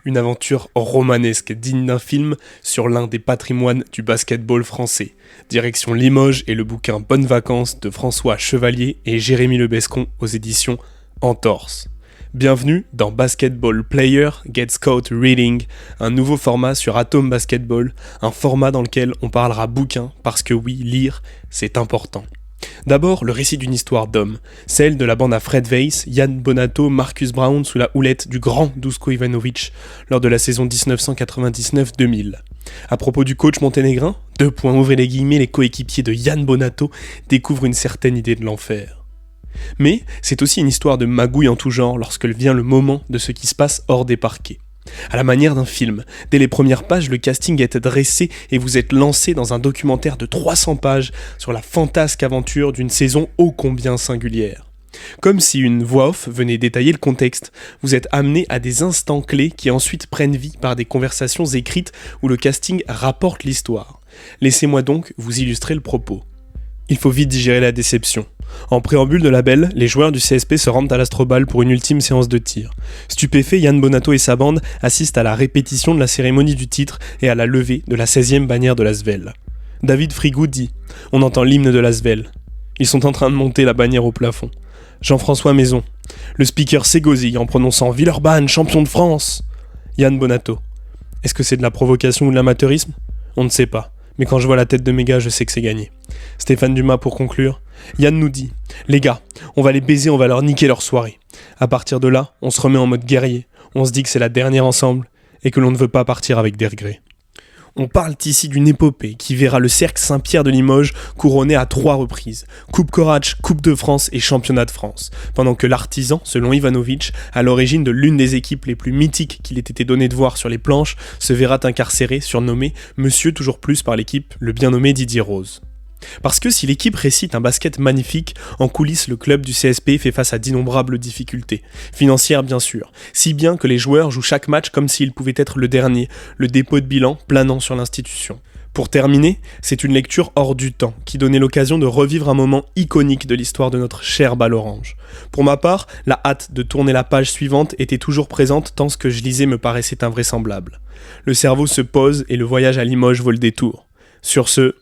Une aventure romanesque digne d'un film sur l'un des patrimoines du basketball français. Direction Limoges et le bouquin Bonnes vacances de François Chevalier et Jérémy Lebescon aux éditions Entorse. Bienvenue dans Basketball Player Gets Caught Reading, un nouveau format sur Atom Basketball, un format dans lequel on parlera bouquin parce que oui, lire, c'est important. D'abord, le récit d'une histoire d'homme, celle de la bande à Fred Weiss, Yann Bonato, Marcus Brown sous la houlette du grand Duško Ivanović lors de la saison 1999-2000. À propos du coach monténégrin, ouvrez les guillemets, les coéquipiers de Yann Bonato découvrent une certaine idée de l'enfer. Mais c'est aussi une histoire de magouille en tout genre lorsque vient le moment de ce qui se passe hors des parquets. À la manière d'un film, dès les premières pages, le casting est dressé et vous êtes lancé dans un documentaire de 300 pages sur la fantasque aventure d'une saison ô combien singulière. Comme si une voix off venait détailler le contexte, vous êtes amené à des instants clés qui ensuite prennent vie par des conversations écrites où le casting rapporte l'histoire. Laissez-moi donc vous illustrer le propos. Il faut vite digérer la déception. En préambule de label, les joueurs du CSP se rendent à l'Astrobal pour une ultime séance de tir. Stupéfait, Yann Bonato et sa bande assistent à la répétition de la cérémonie du titre et à la levée de la 16e bannière de l'Asvel. David Frigou dit « On entend l'hymne de l'Asvel. Ils sont en train de monter la bannière au plafond. » Jean-François Maison. Le speaker s'égosille en prononçant « Villeurbanne, champion de France !» Yann Bonato. Est-ce que c'est de la provocation ou de l'amateurisme ? On ne sait pas. Mais quand je vois la tête de mes gars, je sais que c'est gagné. Stéphane Dumas pour conclure. Yann nous dit « Les gars, on va les baiser, on va leur niquer leur soirée. » À partir de là, on se remet en mode guerrier. On se dit que c'est la dernière ensemble et que l'on ne veut pas partir avec des regrets. On parle ici d'une épopée qui verra le Cercle Saint-Pierre de Limoges couronné à 3 reprises. Coupe Courage, Coupe de France et Championnat de France. Pendant que l'Artisan, selon Ivanović, à l'origine de l'une des équipes les plus mythiques qu'il ait été donné de voir sur les planches, se verra incarcéré, surnommé Monsieur toujours plus par l'équipe, le bien nommé Didier Rose. Parce que si l'équipe récite un basket magnifique, en coulisses le club du CSP fait face à d'innombrables difficultés, financières bien sûr, si bien que les joueurs jouent chaque match comme s'il pouvait être le dernier, le dépôt de bilan planant sur l'institution. Pour terminer, c'est une lecture hors du temps, qui donnait l'occasion de revivre un moment iconique de l'histoire de notre cher balle orange. Pour ma part, la hâte de tourner la page suivante était toujours présente tant ce que je lisais me paraissait invraisemblable. Le cerveau se pose et le voyage à Limoges vaut le détour. Sur ce...